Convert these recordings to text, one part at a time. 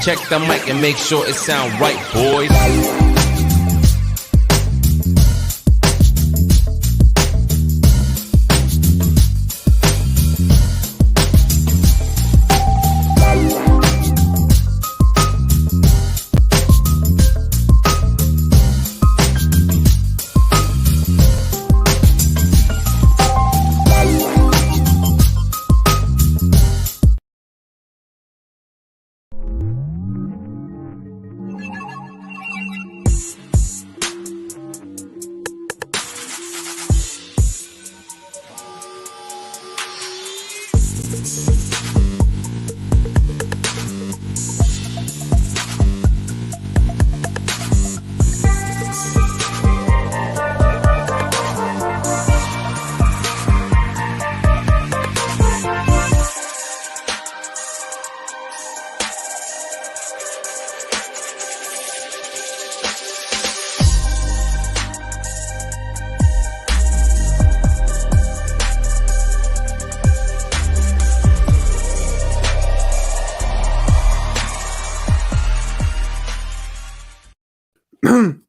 Check the mic and make sure it sound right, boys.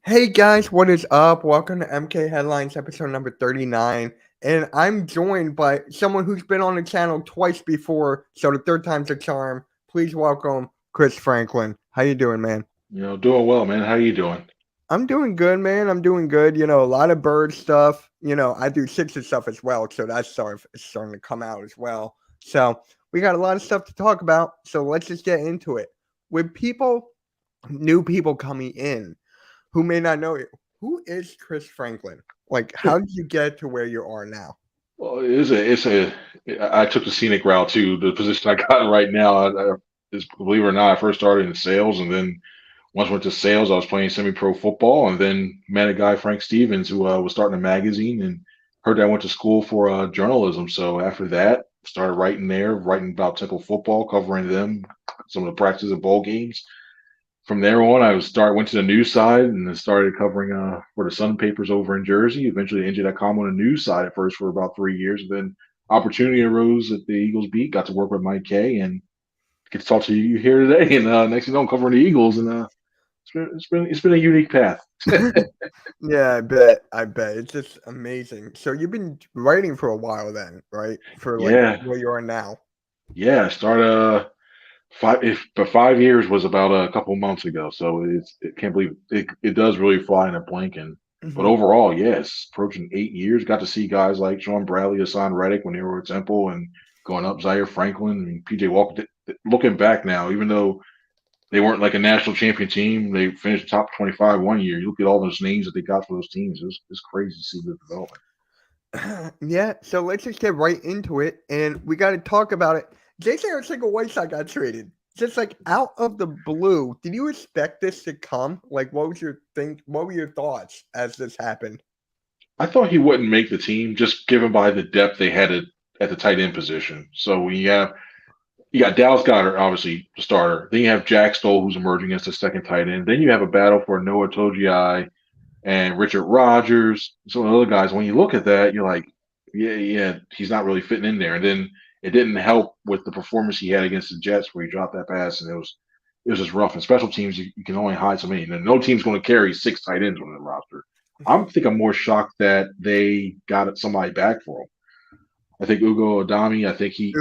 Hey guys, what is up? Welcome to MK Headlines episode number 39. And I'm joined by someone who's been on the channel twice before, so the third time's a charm. Please welcome Chris Franklin. How you doing, man? Doing well, man. How you doing? I'm doing good, man. I'm doing good. A lot of bird stuff. I do Sixers stuff as well, so that's starting to come out as well. So we got a lot of stuff to talk about, so let's just get into it. With new people coming in, who may not know you, who is Chris Franklin? Like, how did you get to where you are now? Well, I took the scenic route to the position I got right now. Believe it or not, I first started in sales, and then once I went to sales, I was playing semi-pro football, and then met a guy, Frank Stevens, who was starting a magazine, and heard that I went to school for journalism. So after that, started writing about Temple football, covering them, some of the practices and bowl games. From there on, went to the news side and then started covering for the Sun papers over in Jersey. Eventually, NJ.com on the news side at first for about 3 years. And then opportunity arose at the Eagles beat. Got to work with Mike Kay and get to talk to you here today. And next thing you know, I'm covering the Eagles, and it's been a unique path. Yeah, I bet it's just amazing. So you've been writing for a while then, right? For where you are now. Yeah, I started 5 years was about a couple months ago, so it can't believe it does really fly in a blink. But overall, yes, approaching 8 years. Got to see guys like Sean Bradley, Hassan Reddick when they were at Temple, and going up Zaire Franklin and PJ Walker. Looking back now, even though they weren't like a national champion team, they finished top 25 one year. You look at all those names that they got for those teams. It's crazy to see the development. Yeah, so let's just get right into it, and we got to talk about it. Jason Arcega-Whiteside got traded. Just like out of the blue. Did you expect this to come? Like, what were your thoughts as this happened? I thought he wouldn't make the team, just given by the depth they had at the tight end position. So you got Dallas Goedert, obviously the starter. Then you have Jack Stoll, who's emerging as the second tight end. Then you have a battle for Noah Togiai and Richard Rodgers, some of the other guys. When you look at that, you're like, yeah, he's not really fitting in there. And then it didn't help with the performance he had against the Jets, where he dropped that pass, and it was just rough. And special teams, you can only hide so many. And no team's going to carry 6 tight ends on the roster. I'm more shocked that they got somebody back for him. I think Ugo Adami. I think he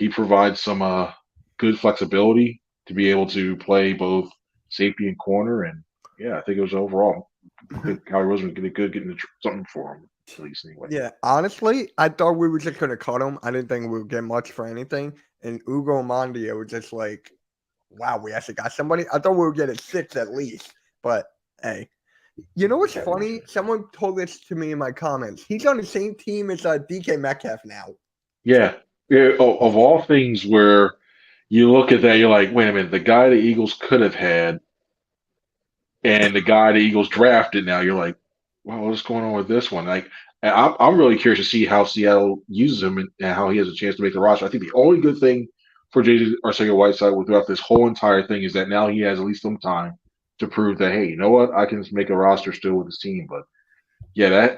provides some good flexibility to be able to play both safety and corner. And I think it was overall. I think Howie Roseman did good getting something for him. At least anyway. Yeah, honestly, I thought we were just going to cut him. I didn't think we would get much for anything. And Ugo Mondia was just like, wow, we actually got somebody. I thought we would get a 6 at least. But, hey. You know what's funny? Someone told this to me in my comments. He's on the same team as DK Metcalf now. Yeah. Of all things where you look at that, you're like, wait a minute, the guy the Eagles could have had and the guy the Eagles drafted now, you're like, well, what's going on with this one? Like, I'm really curious to see how Seattle uses him and how he has a chance to make the roster. I think the only good thing for J.J. Arcega-Whiteside throughout this whole entire thing is that now he has at least some time to prove that, hey, you know what, I can make a roster still with this team. But yeah,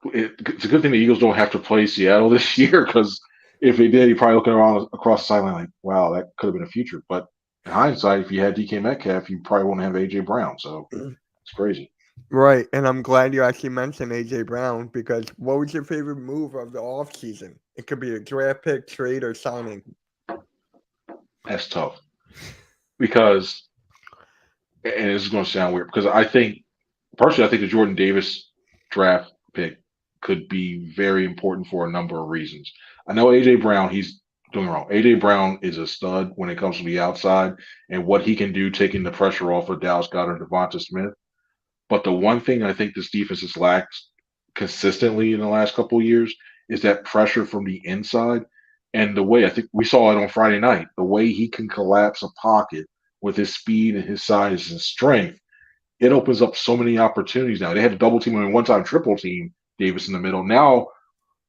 it's a good thing the Eagles don't have to play Seattle this year, because if they did, he'd probably looking around across the sideline like, wow, that could have been a future. But In hindsight, if you had DK Metcalf, you probably wouldn't have AJ Brown. So it's crazy. Right, and I'm glad you actually mentioned AJ Brown because what was your favorite move of the offseason? It could be a draft pick, trade, or signing. That's tough because, and this is going to sound weird because I think personally, I think the Jordan Davis draft pick could be very important for a number of reasons. I know AJ Brown, he's doing wrong. AJ Brown is a stud when it comes to the outside and what he can do taking the pressure off of Dallas Goedert and Devonta Smith. But the one thing I think this defense has lacked consistently in the last couple of years is that pressure from the inside. And the way I think we saw it on Friday night, the way he can collapse a pocket with his speed and his size and strength, it opens up so many opportunities now. They had to double team him and one time triple team Davis in the middle. Now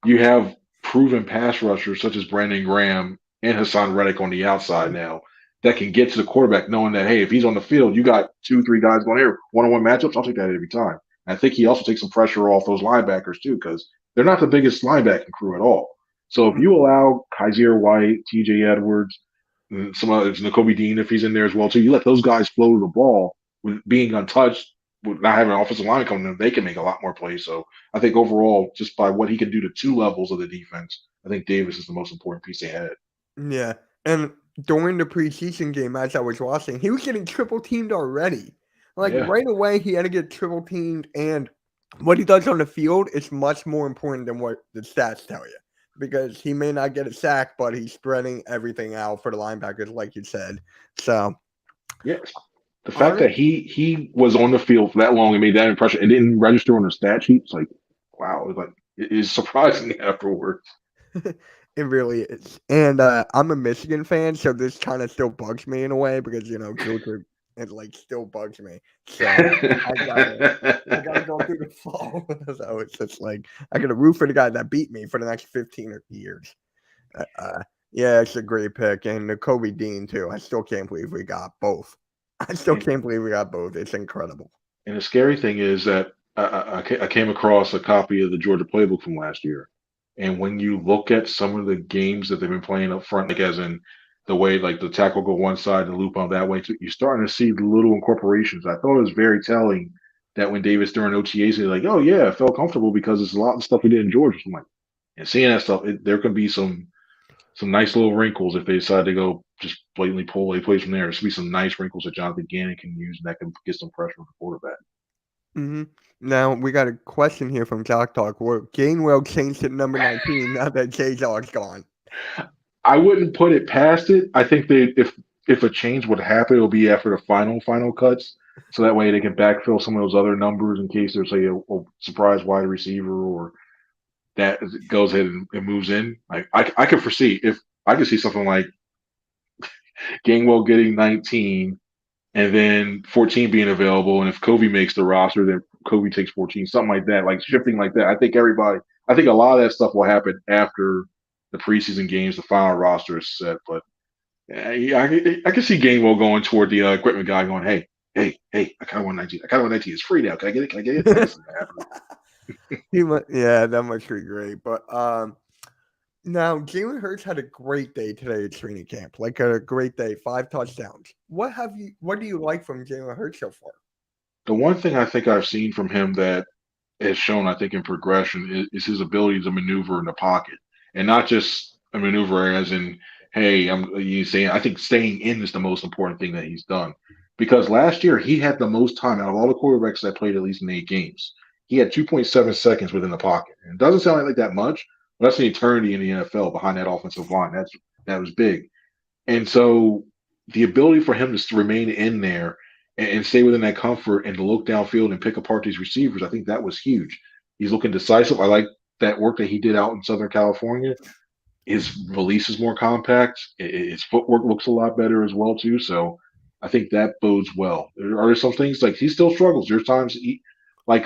you have proven pass rushers such as Brandon Graham and Hassan Reddick on the outside now that can get to the quarterback knowing that, hey, if he's on the field, you got 2, 3 guys going here, one-on-one matchups, I'll take that every time. And I think he also takes some pressure off those linebackers too, because they're not the biggest linebacking crew at all. So if you allow Kaiser White, TJ Edwards, and some others, Nakobe Dean, if he's in there as well too, you let those guys flow the ball with being untouched, with not having an offensive line coming in, they can make a lot more plays. So I think overall, just by what he can do to two levels of the defense, I think Davis is the most important piece they had. Yeah, and during the preseason game, as I was watching, he was getting triple teamed already. Like Yeah. right away, he had to get triple teamed, and what he does on the field is much more important than what the stats tell you. Because he may not get a sack, but he's spreading everything out for the linebackers, like you said. So, Yes. The fact honest, that he was on the field for that long and made that impression and didn't register on the stat sheet, it's like, wow, it's like it is surprising afterwards. it really is. And I'm a Michigan fan, so this kind of still bugs me in a way because Georgia it like still bugs me. So I gotta go through the fall. So it's just like I gotta root for the guy that beat me for the next 15 years. Yeah, it's a great pick, and the Kobe Dean too. I still can't believe we got both. I still and, can't believe we got both. It's incredible. and the scary thing is that I came across a copy of the Georgia playbook from last year. And when you look at some of the games that they've been playing up front, like as in the way like the tackle go one side and loop on that way, too, you're starting to see the little incorporations. I thought it was very telling that when Davis during OTAs, he's like, "Oh yeah, I felt comfortable because it's a lot of stuff we did in Georgia." So I'm like, and seeing that stuff, there can be some nice little wrinkles if they decide to go just blatantly pull a plays from there. There should be some nice wrinkles that Jonathan Gannon can use and that can get some pressure on the quarterback. hmm Now we got a question here from Jock Talk. Where Gainwell changed to number 19 now that J Dog's gone. I wouldn't put it past it. I think they if a change would happen, it'll be after the final cuts, so that way they can backfill some of those other numbers in case there's a surprise wide receiver or that goes ahead and moves in. I can foresee if I could see something like Gainwell getting 19 and then 14 being available, and if Kobe makes the roster, then Kobe takes 14, something like that, like shifting like that. I think a lot of that stuff will happen after the preseason games, the final roster is set. But yeah, I can see Gainwell going toward the equipment guy, going, hey, I kind of want 19. I kind of want 19. It's free now. Can I get it? Can I get it? That's not happening. Yeah, that must be great. But now Jalen Hurts had a great day today at training camp. Like a great day, 5 touchdowns. What do you like from Jalen Hurts so far? The one thing I think I've seen from him that has shown, I think, in progression is his ability to maneuver in the pocket, and not just a maneuver as in, hey, I'm you saying. I think staying in is the most important thing that he's done, because last year he had the most time out of all the quarterbacks that played at least in 8 games. He had 2.7 seconds within the pocket, and it doesn't sound like that much, but that's an eternity in the NFL behind that offensive line. That was big. And so the ability for him to remain in there and stay within that comfort and to look downfield and pick apart these receivers, I think that was huge. He's looking decisive. I like that work that he did out in Southern California. His release is more compact. His footwork looks a lot better as well too. So I think that bodes well. There are some things like he still struggles. There's times like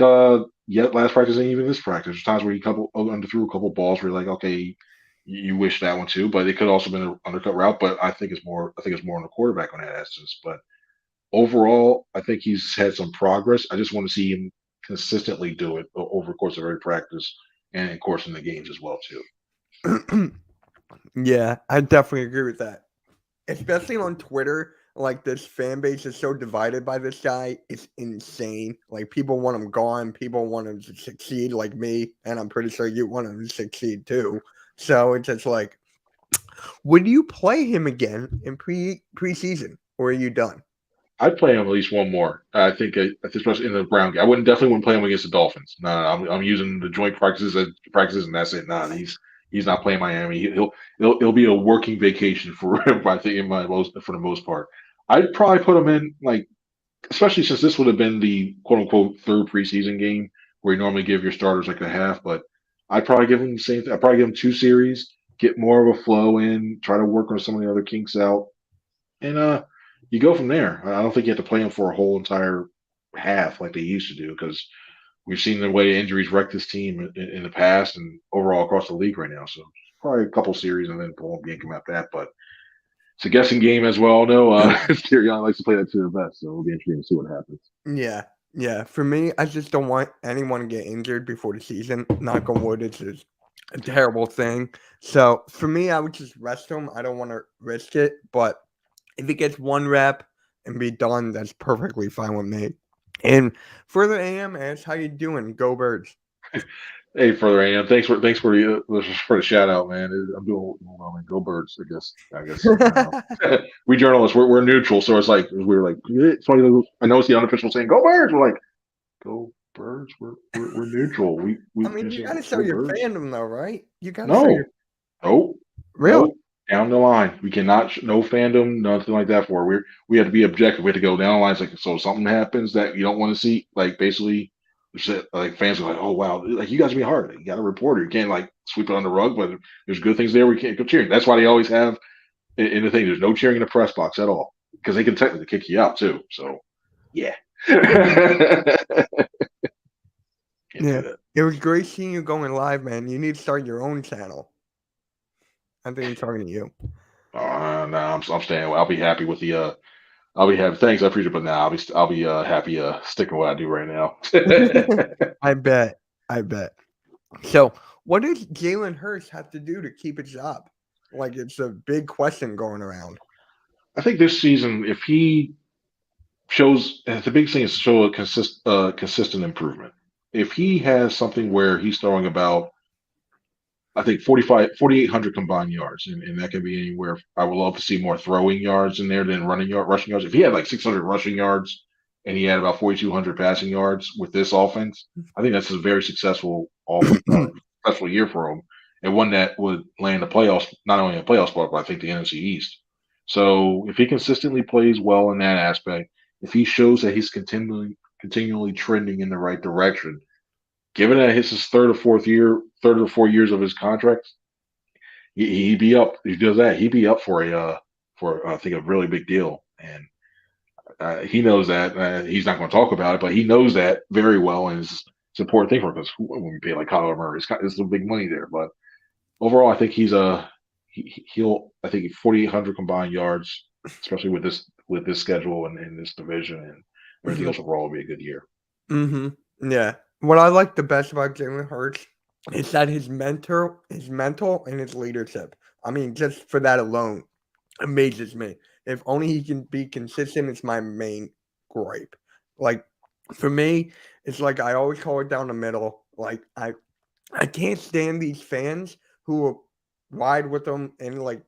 yet last practice and even this practice. There's times where he underthrew a couple balls where you're like, okay, you wish that one too, but it could also been an undercut route. But I think it's more on the quarterback on that essence. But overall, I think he's had some progress. I just want to see him consistently do it over the course of every practice and of course in the games as well too. Yeah, I definitely agree with that. Especially on Twitter, like this fan base is so divided by this guy. It's insane. Like people want him gone. People want him to succeed, like me, and I'm pretty sure you want him to succeed too. So it's just like, would you play him again in preseason, or are you done? I'd play him at least one more. I think, especially in the Brown game. I wouldn't play him against the Dolphins. No, I'm using the joint practices as practices, and that's it. No, he's not playing Miami. It'll be a working vacation for him. I think for the most part. I'd probably put him in, like, especially since this would have been the quote unquote third preseason game where you normally give your starters like a half. But I'd probably give him the same thing. I'd probably give him 2 series, get more of a flow in, try to work on some of the other kinks out, and you go from there. I don't think you have to play him for a whole entire half like they used to do, because we've seen the way injuries wreck this team in the past and overall across the league right now. So probably a couple series and then pull yank him after that. But it's a guessing game, as we all know. Sirianni likes to play that to the best, so it'll be interesting to see what happens. Yeah. Yeah. For me, I just don't want anyone to get injured before the season. Knock on wood, it's just a terrible thing. So for me, I would just rest him. I don't want to risk it. But if it gets one rep and be done, that's perfectly fine with me. And further AM asks, how you doing? Go Birds. Hey, further AM, thanks for the shout out, man. I'm doing well, man. Go Birds, I guess. We journalists, we're neutral, so it's like we're like, it's funny. I know it's the unofficial saying, "Go Birds." We're like, "Go Birds." We're neutral. We I mean, you gotta show your fandom, though, right? You gotta No, show your no, really. no. Down the line, we cannot no fandom, nothing like that. We have to be objective. We have to go down the line. It's like, so if something happens that you don't want to see, like basically, like fans are like, oh wow, like you guys be hard. You got a reporter. You can't like sweep it on the rug, but if there's good things there, we can't go cheering. That's why they always have in the thing. There's no cheering in the press box at all, because they can technically kick you out too. So yeah. Yeah, it was great seeing you going live, man. You need to start your own channel. I think I'm talking to you. No, I'm staying. I'll be happy with the. I'll be happy. Thanks, I appreciate it. But now I'll be happy sticking with what I do right now. I bet. So, what does Jalen Hurts have to do to keep his job? Like, it's a big question going around. I think this season, if he shows, the big thing is to show a consistent improvement. If he has something where he's throwing about, I think 4,800 combined yards, and that can be anywhere. I would love to see more throwing yards in there than rushing yards. If he had like 600 rushing yards and he had about 4,200 passing yards with this offense, I think that's a very successful successful year for him, and one that would land the playoffs, not only a playoff spot, but I think the NFC East. So if he consistently plays well in that aspect, if he shows that he's continually trending in the right direction, given that it's his third or 4 years of his contract, he'd be up. If he does that, he'd be up for I think a really big deal. And he knows that. He's not going to talk about it, but he knows that very well, and it's an important thing for him, because when we pay like Kyler Murray, it's some big money there. But overall, I think he'll I think 4,800 combined yards, especially with this schedule and this division and everything else overall, will be a good year. Mm-hmm. Yeah. What I like the best about Jalen Hurts is that his mental, and his leadership. I mean, just for that alone, amazes me. If only he can be consistent, it's my main gripe. Like, for me, it's like I always call it down the middle. Like, I can't stand these fans who ride with him and like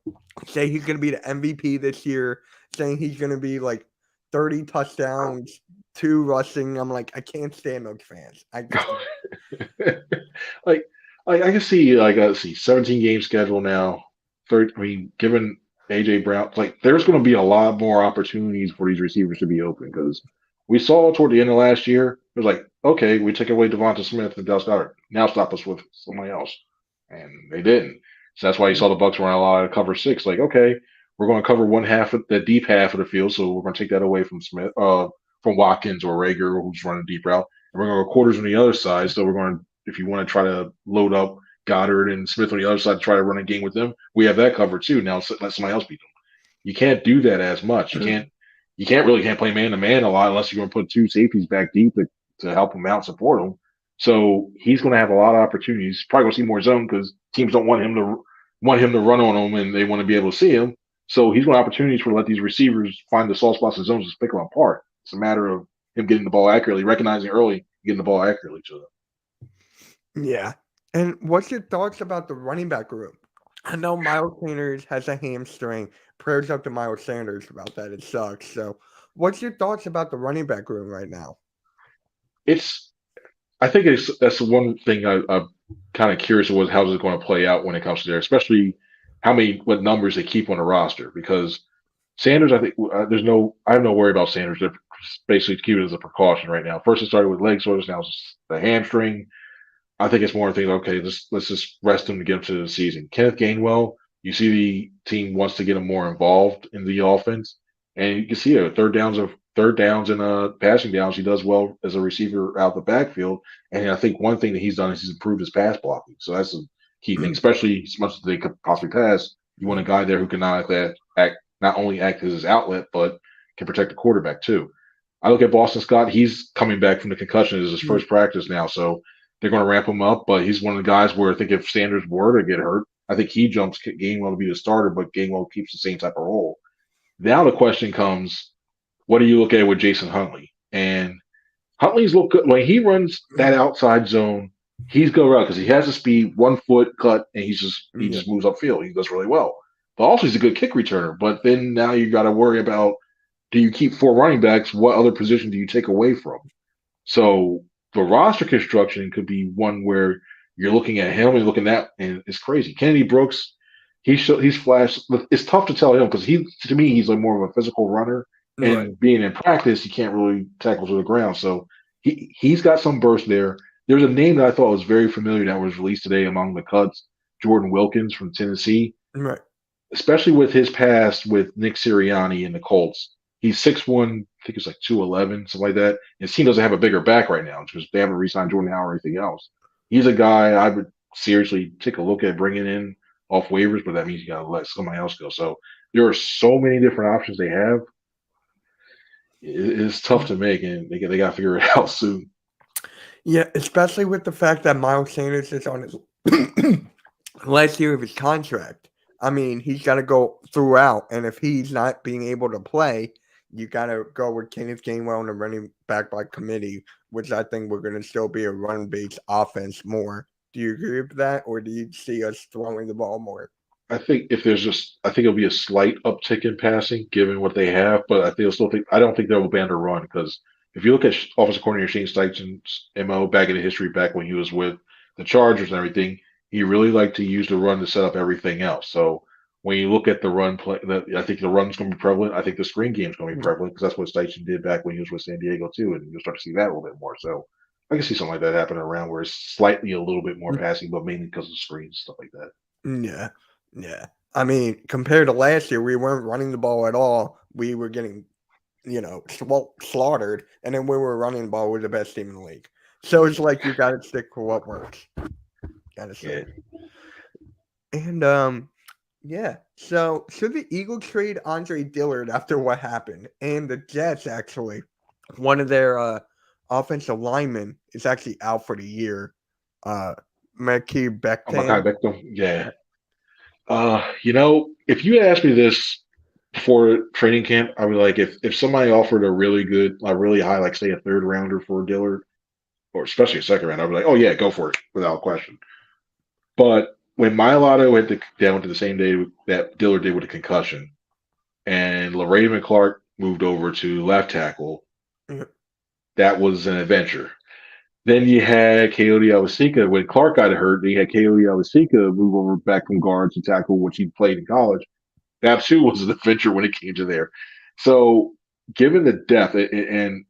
say he's gonna be the MVP this year, saying he's gonna be like 30 touchdowns, 2 rushing. I'm like, I can't stand those fans. Like I can see, like, let's see, 17 game schedule now. Given AJ Brown, like, there's going to be a lot more opportunities for these receivers to be open, because we saw toward the end of last year, it was like, okay, we take away Devonta Smith and Dallas Goedert. Now stop us with somebody else, and they didn't. So that's why you saw the Bucs run a lot of cover 6. Like, okay, we're going to cover one half of the deep half of the field, so we're going to take that away from Smith, from Watkins or Rager, who's running deep route, and we're going to go quarters on the other side. So we're going to, if you want to try to load up Goddard and Smith on the other side to try to run a game with them, we have that covered too. Now let somebody else beat them. You can't do that as much. You can't play man to man a lot unless you're going to put 2 safeties back deep to help him out, support him. So he's going to have a lot of opportunities. Probably going to see more zone, because teams don't want him to run on him, and they want to be able to see him. So he's going to have opportunities for let these receivers find the soft spots and zones and pick them apart. It's a matter of him getting the ball accurately, recognizing early, getting the ball accurately to them. Yeah. And what's your thoughts about the running back room? I know Miles Sanders has a hamstring. Prayers up to Miles Sanders about that. It sucks. So, what's your thoughts about the running back room right now? I think that's the one thing I'm kind of curious was how is it going to play out when it comes to there, especially what numbers they keep on the roster because Sanders, I think I have no worry about Sanders. They're basically keeping it as a precaution right now. First it started with leg soreness, now it's the hamstring. I think it's more a thing. Okay, let's just rest him to get him to the season. Kenneth Gainwell, you see the team wants to get him more involved in the offense, and you can see it. Third downs and passing downs, he does well as a receiver out the backfield. And I think one thing that he's done is he's improved his pass blocking. So that's a key thing, especially as much as they could possibly pass. You want a guy there who can not only act as his outlet, but can protect the quarterback too. I look at Boston Scott. He's coming back from the concussion. It's his first practice now, so they're going to ramp him up. But he's one of the guys where I think if Sanders were to get hurt, I think he jumps Gainwell to be the starter, but Gainwell keeps the same type of role. Now the question comes, what do you look at with Jason Huntley? And Huntley's look good. When he runs that outside zone, he's go around because he has the speed, 1 foot cut, and he just moves upfield. He does really well. But also he's a good kick returner. But then now you got to worry about, do you keep 4 running backs? What other position do you take away from? So the roster construction could be one where you're looking at him and looking at, and it's crazy. Kennedy Brooks, he's flashed. It's tough to tell him because to me he's like more of a physical runner, and being in practice, he can't really tackle to the ground. So he's got some burst there. There's a name that I thought was very familiar that was released today among the cuts, Jordan Wilkins from Tennessee. Right. Especially with his past with Nick Sirianni and the Colts. He's 6'1", I think it's like 211, something like that. And his team doesn't have a bigger back right now because they haven't re-signed Jordan Howard or anything else. He's a guy I would seriously take a look at bringing in off waivers, but that means you got to let somebody else go. So there are so many different options they have. It's tough to make, and they got to figure it out soon. Yeah, especially with the fact that Miles Sanders is on his last year of his contract. I mean, he's got to go throughout, and if he's not being able to play, you got to go with Kenneth Gainwell and the running back by committee, which I think we're going to still be a run-based offense more. Do you agree with that, or do you see us throwing the ball more? I think it'll be a slight uptick in passing given what they have, but I don't think they'll ban a run because if you look at offensive coordinator Shane Steichen's MO back in the history, back when he was with the Chargers and everything, he really liked to use the run to set up everything else. So when you look at the run play, I think the run's going to be prevalent. I think the screen game's going to be prevalent because that's what Steichen did back when he was with San Diego too, and you'll start to see that a little bit more. So I can see something like that happen around where it's slightly a little bit more passing, but mainly because of screens, stuff like that. Yeah. Yeah. I mean, compared to last year, we weren't running the ball at all. We were getting, slaughtered. And then when we were running the ball, we're the best team in the league. So it's like you got to stick with what works. Got to say. And, yeah. So should the Eagles trade Andre Dillard after what happened? And the Jets, actually, one of their offensive linemen is actually out for the year. Mekhi Becton. Yeah. If you had asked me this before training camp, I would like if somebody offered a really good, really high, like say a 3rd rounder for Dillard, or especially a 2nd round, I'd be like, oh yeah, go for it without question. But when Mailata went down to the same day that Dillard did with a concussion, and LaRaven Clark moved over to left tackle, that was an adventure. Then you had Coyote Awosika. When Clark got hurt, you had Coyote Awosika move over back from guard to tackle, which he played in college. That too was an adventure when it came to there. So, given the depth, and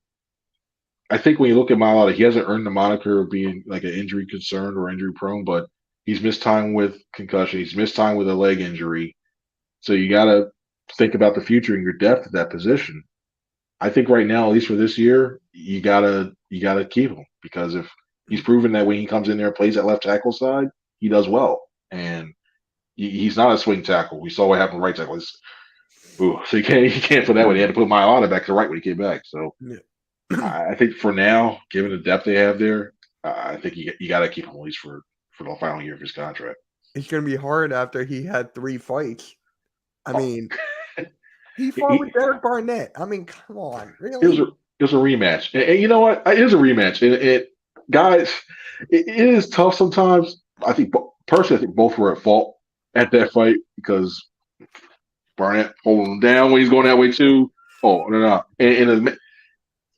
I think when you look at Mailata, he hasn't earned the moniker of being like an injury concern or injury prone, but he's missed time with concussion. He's missed time with a leg injury. So you got to think about the future and your depth at that position. I think right now, at least for this year, you gotta keep him because if he's proven that when he comes in there and plays at left tackle side, he does well, and he's not a swing tackle. We saw what happened to right tackle. So you can't put that way. He had to put Mailata back to right when he came back. So I think for now, given the depth they have there, I think you got to keep him at least for the final year of his contract. It's going to be hard after he had 3 fights. I mean, He fought with Derek Barnett. I mean, come on, It was really? a rematch, and you know what? It is a rematch. Guys, it is tough sometimes. I think personally, I think both were at fault at that fight because Barnett holding him down when he's going that way too. Oh no.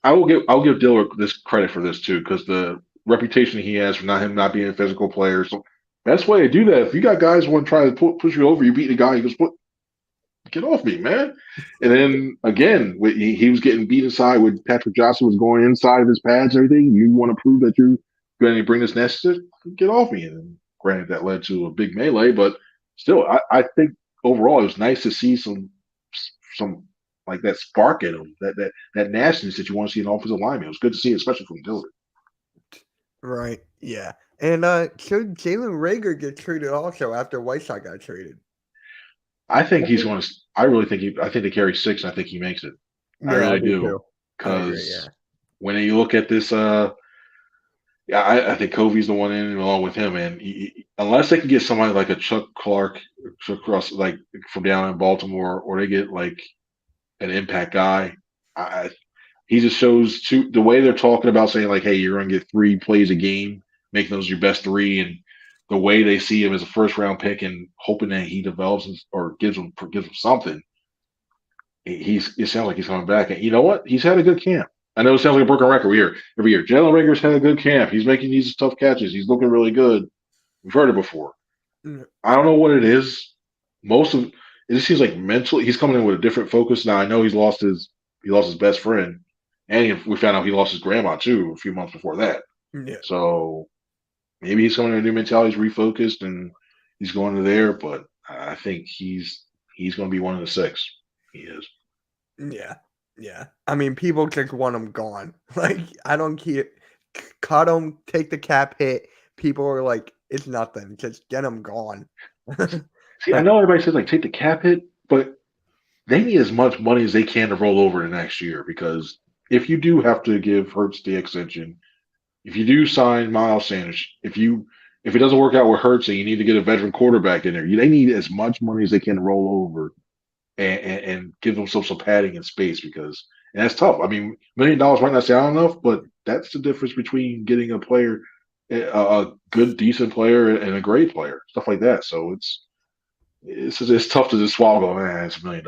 I'll give Diller this credit for this too because the reputation he has for not being a physical player. So best way to do that if you got guys who want to try to push you over, you beat the guy, you just get off me, man. And then again, he was getting beat inside with Patrick Johnson was going inside of his pads and everything. You want to prove that you're going to bring this necessary? Get off me. And granted, that led to a big melee, but still, I think overall it was nice to see some like that spark in him, that nastiness that you want to see in offensive lineman. It was good to see, especially from Dillard. Right. Yeah. And so Jalen Rager get traded also after Whiteside got traded. I think he's going to. I really think I think they carry 6. And I think he makes it. I really do. Because when you look at this, I think Covey's the one in along with him. And unless they can get somebody like a Chuck Clark, like from down in Baltimore, or they get like an impact guy, he just shows the way they're talking about saying like, hey, you're going to get 3 plays a game, making those your best 3, and the way they see him as a first round pick and hoping that he develops or gives them something. It sounds like he's coming back. And you know what? He's had a good camp. I know it sounds like a broken record every year. Jalen Rager's had a good camp. He's making these tough catches. He's looking really good. We've heard it before. I don't know what it is. Most of it just seems like mentally he's coming in with a different focus. Now I know he lost his best friend, and we found out he lost his grandma too a few months before that. Yeah. So maybe he's coming in a new mentality. He's refocused and he's going to there. But I think he's going to be one of the 6. He is. Yeah. Yeah. I mean, people just want him gone. Like, I don't care. Cut him, take the cap hit. People are like, it's nothing. Just get him gone. See, I know everybody says, like, take the cap hit, but they need as much money as they can to roll over the next year because if you do have to give Hurts the extension, if you do sign Miles Sanders, if it doesn't work out with Hurts and you need to get a veteran quarterback in there, they need as much money as they can to roll over and give themselves some padding and space because and that's tough. I mean, $1 million might not sound enough, but that's the difference between getting a player, a good, decent player, and a great player, stuff like that. So it's tough to just swallow. Man, it's $1 million.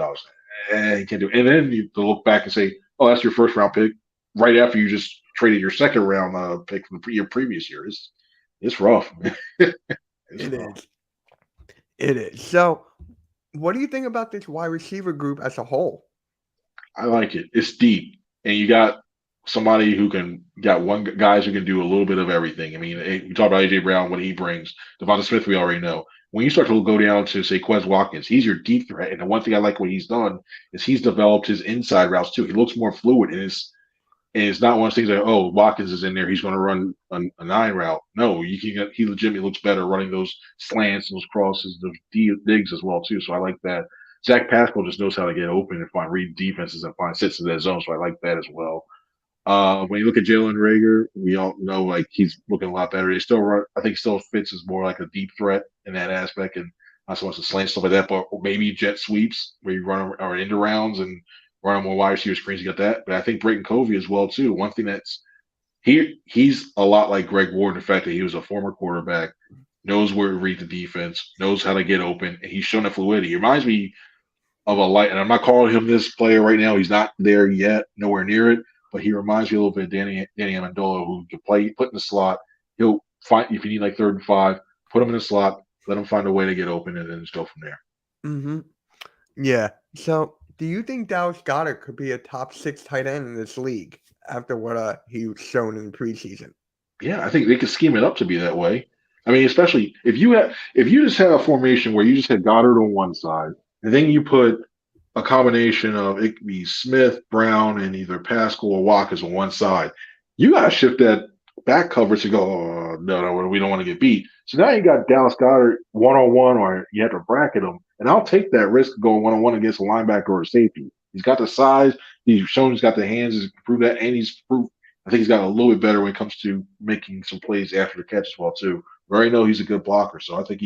You can't do it. And then you to look back and say, oh, that's your first round pick, right after you just traded your second round pick from your previous year. It's rough. It is. So, what do you think about this wide receiver group as a whole? I like it. It's deep, and you got somebody who guys who can do a little bit of everything. I mean, we talk about AJ Brown, what he brings. Devonta Smith, we already know. When you start to go down to say Quez Watkins, he's your deep threat. And the one thing I like what he's done is he's developed his inside routes too. He looks more fluid, and it's not one of those things that Watkins is in there, he's going to run a 9 route. No, he legitimately looks better running those slants, those crosses, those digs as well too. So I like that. Zach Pascal just knows how to get open and read defenses and find sits in that zone. So I like that as well. When you look at Jalen Rager, we all know like he's looking a lot better. I think he still fits as more like a deep threat in that aspect, and not so much the slant stuff like that, but maybe jet sweeps where you run or into rounds and run more wide receiver screens. You got that, but I think Brayton Covey as well too. One thing that's he's a lot like Greg Ward in the fact that he was a former quarterback, knows where to read the defense, knows how to get open, and he's shown that fluidity. He reminds me of a light, and I'm not calling him this player right now. He's not there yet, nowhere near it. But he reminds me a little bit of Danny Amendola, who can put in the slot. He'll find if you need like 3rd and 5, put him in the slot, let him find a way to get open, and then just go from there. Mm-hmm. Yeah. So, do you think Dallas Goedert could be a top 6 tight end in this league after what he's shown in the preseason? Yeah, I think they could scheme it up to be that way. I mean, especially if you just had a formation where you just had Goddard on one side, and then you put a combination of it could be Smith, Brown, and either Pascal or Watkins on one side. You got to shift that back coverage to go, oh, no, we don't want to get beat. So now you got Dallas Goedert one-on-one, or you have to bracket him. And I'll take that risk of going one-on-one against a linebacker or a safety. He's got the size. He's shown he's got the hands. He's proved that. And I think he's got a little bit better when it comes to making some plays after the catch as well, too. We already know he's a good blocker. So I think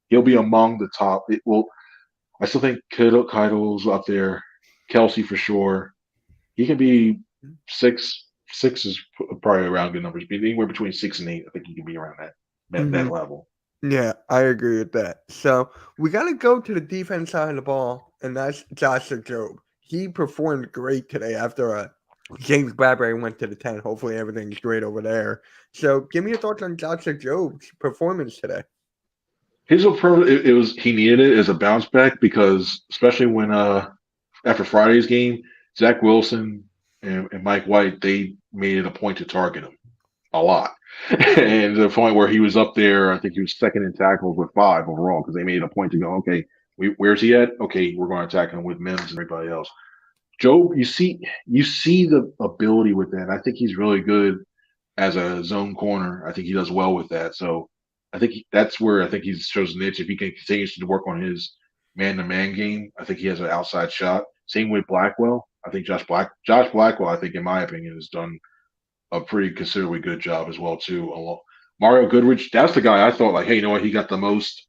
he'll be among the top. I still think Kittle's up there. Kelsey for sure. He can be six. Six is probably around good numbers. Be anywhere between 6 and 8. I think he can be around that Mhm. level. Yeah, I agree with that. So we got to go to the defense side of the ball, and that's Joshua Jobe. He performed great today after James Bradbury went to the 10. Hopefully everything's great over there. So give me your thoughts on Joshua Jobe's performance today. It was he needed it as a bounce back because especially when after Friday's game, Zach Wilson and Mike White they made it a point to target him a lot, and to the point where he was up there. I think he was second in tackles with 5 overall because they made it a point to go. Okay, where's he at? Okay, we're going to attack him with Mims and everybody else. Joe, you see the ability with that. I think he's really good as a zone corner. I think he does well with that. So I think that's where I think he shows an itch. If he can continue to work on his man-to-man game, I think he has an outside shot. Same with Blackwell. I think Josh Blackwell, I think in my opinion, has done a pretty considerably good job as well too. Mario Goodrich, that's the guy I thought like, hey, you know what? He got the most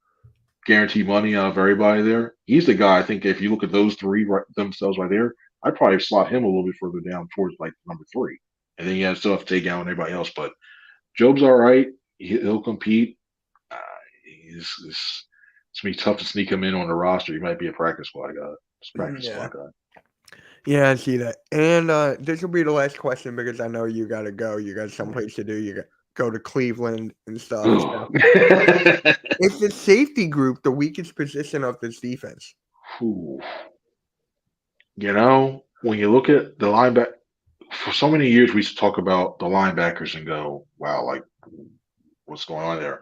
guaranteed money out of everybody there. He's the guy I think if you look at those three themselves right there, I'd probably slot him a little bit further down towards like number 3. And then you still have to take down everybody else. But Jobe's all right. He'll compete. Uh, it's gonna be tough to sneak him in on the roster. He might be a practice squad guy. Practice Yeah. squad guy. Yeah, I see that. And this will be the last question because I know you got to go. You got someplace to do. You got go to Cleveland and stuff. So. It's the safety group, the weakest position of this defense. Ooh. When you look at the linebacker, for so many years we used to talk about the linebackers and go, wow, like what's going on there?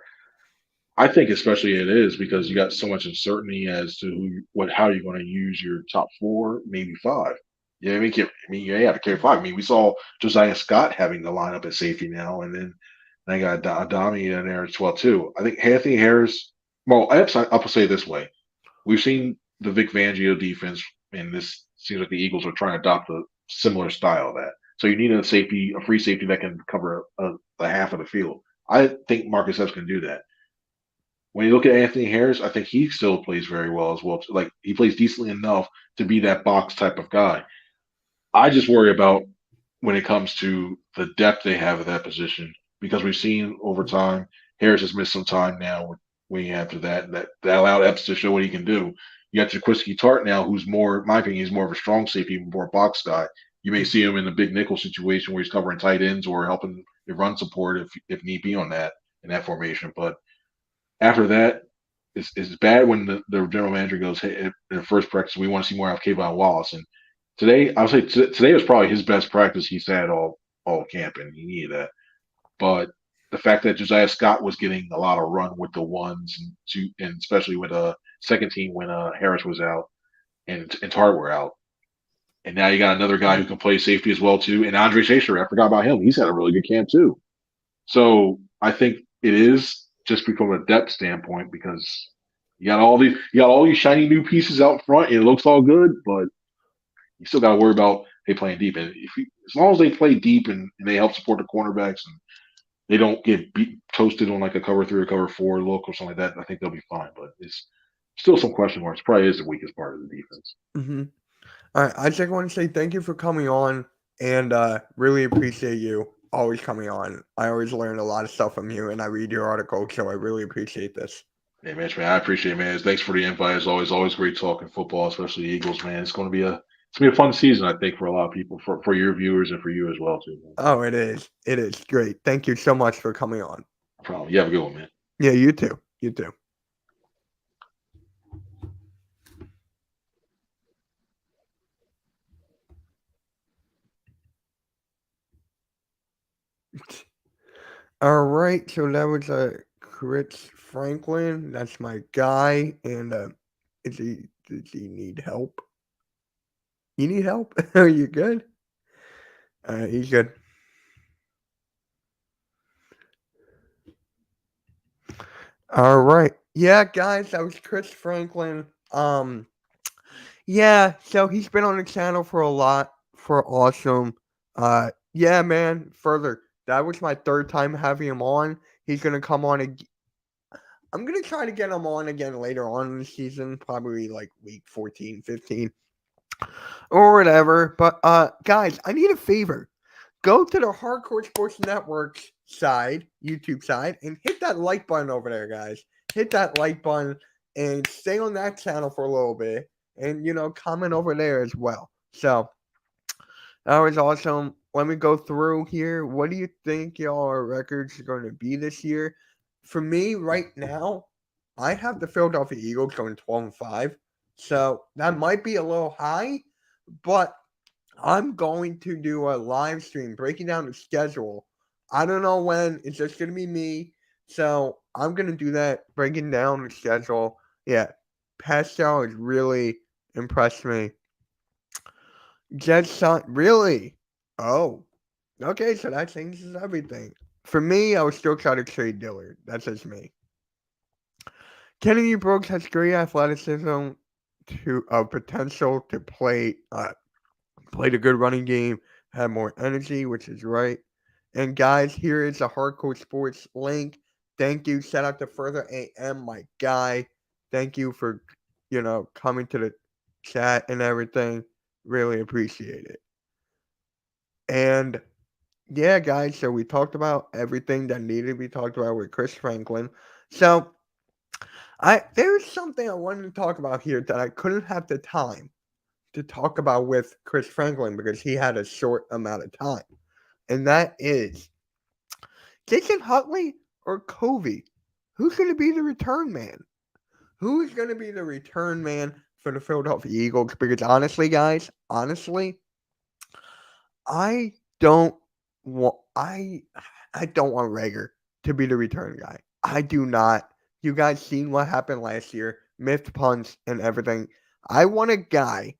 I think especially it is because you got so much uncertainty as to how you're going to use your top 4, maybe 5. Yeah, you have to carry 5. I mean, we saw Josiah Scott having the lineup at safety now, and then they got Adami in there as well too. I think Anthony Harris. Well, I'll say it this way: we've seen the Vic Fangio defense, and this seems like the Eagles are trying to adopt a similar style of that. So you need a free safety that can cover a half of the field. I think Marcus Epps can do that. When you look at Anthony Harris, I think he still plays very well as well. Like he plays decently enough to be that box type of guy. I just worry about when it comes to the depth they have at that position because we've seen over time Harris has missed some time now waiting after that allowed Epps to show what he can do. You got Jaquiski Tart now, who's more, in my opinion, he's more of a strong safety, more box guy. You may see him in the big nickel situation where he's covering tight ends or helping the run support if need be on that in that formation. But after that, it's bad when the general manager goes, hey, in the first practice, we want to see more out of Kayvon Wallace. And today, I would say today was probably his best practice he's had all camp, and he needed that. But the fact that Josiah Scott was getting a lot of run with the ones and especially with second team when Harris was out and Tart were out, and now you got another guy who can play safety as well too, and Andre Shacher, I forgot about him. He's had a really good camp too. So I think it is just from a depth standpoint because you got all these shiny new pieces out front, and it looks all good, but you still got to worry about they playing deep. And as long as they play deep and they help support the cornerbacks and they don't get toasted on like a cover 3 or cover 4 look or something like that, I think they'll be fine. But it's still some question marks. Probably is the weakest part of the defense. Mm-hmm. All right, I just want to say thank you for coming on, and really appreciate you always coming on. I always learn a lot of stuff from you, and I read your article, so I really appreciate this. Hey, Mitch, man, I appreciate it, man. Thanks for the invite. As always, great talking football, especially the Eagles, man. It's going to be a fun season, I think, for a lot of people, for your viewers and for you as well, too. Man. Oh, it is. It is great. Thank you so much for coming on. No problem. You have a good one, man. Yeah, you too. You too. All right, so that was Chris Franklin. That's my guy. And does he need help? You need help? Are you good? He's good. All right. Yeah, guys, that was Chris Franklin. Yeah, so he's been on the channel for awesome. Yeah, man, further. That was my 3rd time having him on. He's gonna come on again. I'm gonna try to get him on again later on in the season, probably like week 14, 15. or whatever. But guys, I need a favor. Go to the Hardcore Sports Network side, YouTube side, and hit that like button over there, guys. Hit that like button and stay on that channel for a little bit, and comment over there as well. So that was awesome. Let me go through here. What do you think y'all records are going to be this year? For me, right now, I have the Philadelphia Eagles going 12-5. So that might be a little high, but I'm going to do a live stream breaking down the schedule. I don't know when. It's just going to be me. So I'm going to do that, breaking down the schedule. Yeah, Pascal has really impressed me. Jets really? Oh, okay. So that changes everything. For me, I would still try to trade Dillard. That's just me. Kennedy Brooks has great athleticism to potential to play played a good running game, had more energy, which is right. And guys, here is a Hardcore Sports link. Thank you. Shout out to Further AM, my guy. Thank you for coming to the chat and everything. Really appreciate it. And yeah, guys, so we talked about everything that needed to be talked about with Chris Franklin. So there's something I wanted to talk about here that I couldn't have the time to talk about with Chris Franklin because he had a short amount of time. And that is Jason Huntley or Covey? Who's going to be the return man? Who's going to be the return man for the Philadelphia Eagles? Because honestly, guys, I don't want Rager to be the return guy. I do not. You guys seen what happened last year? Missed punts and everything. I want a guy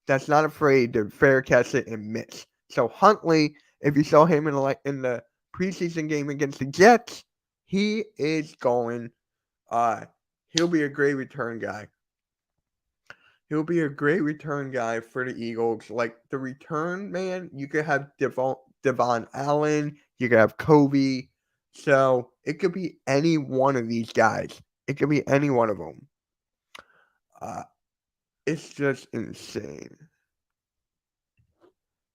that's not afraid to fair catch it and miss. So Huntley, if you saw him in the preseason game against the Jets, he is going. He'll be a great return guy. He'll be a great return guy for the Eagles. Like the return man, you could have Devon Allen, you could have Covey. So it could be any one of these guys. It could be any one of them. It's just insane.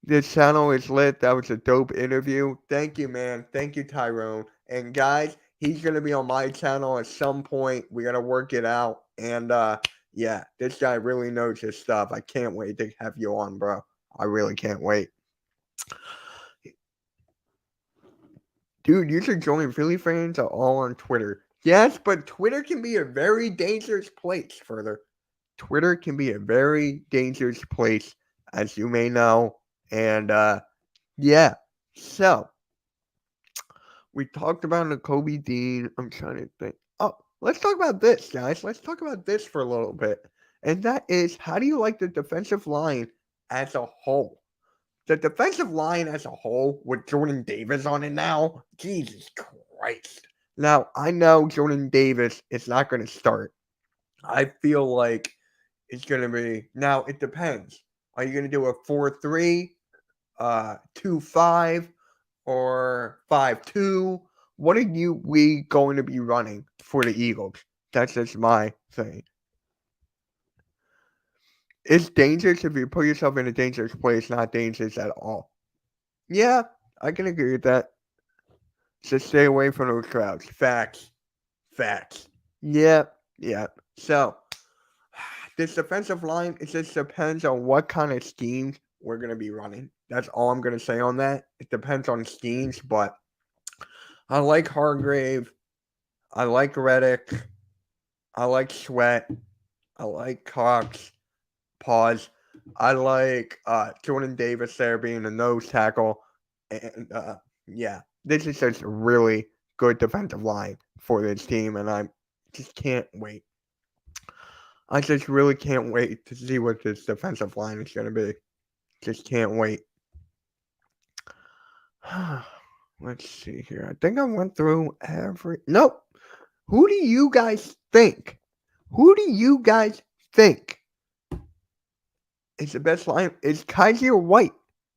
This channel is lit. That was a dope interview. Thank you, man. Thank you, Tyrone. And guys, he's gonna be on my channel at some point. We gotta work it out. And yeah, this guy really knows his stuff. I can't wait to have you on, bro. I really can't wait. Dude, you should join Philly fans are all on Twitter. Yes, but Twitter can be a very dangerous place, Further. Twitter can be a very dangerous place, as you may know. And yeah, so we talked about Nakobe Dean. I'm trying to think. Oh, let's talk about this, guys. Let's talk about this for a little bit. And that is, how do you like the defensive line as a whole? The defensive line as a whole with Jordan Davis on it now, Jesus Christ. Now, I know Jordan Davis is not going to start. I feel like it's going to be, now it depends. Are you going to do a 4-3, 2-5, or 5-2? What are we going to be running for the Eagles? That's just my thing. It's dangerous if you put yourself in a dangerous place, not dangerous at all. Yeah, I can agree with that. Just stay away from those crowds. Facts. Yeah. So, this defensive line, it just depends on what kind of schemes we're going to be running. That's all I'm going to say on that. It depends on schemes, but I like Hargrave. I like Reddick. I like Sweat. I like Cox. Pause. I like Jordan Davis there being a nose tackle. And yeah, this is just a really good defensive line for this team, and I just can't wait. I just really can't wait to see what this defensive line is going to be. Just can't wait. Let's see here. I think I went through Nope. Who do you guys think? Is the best line? Is Kaiser White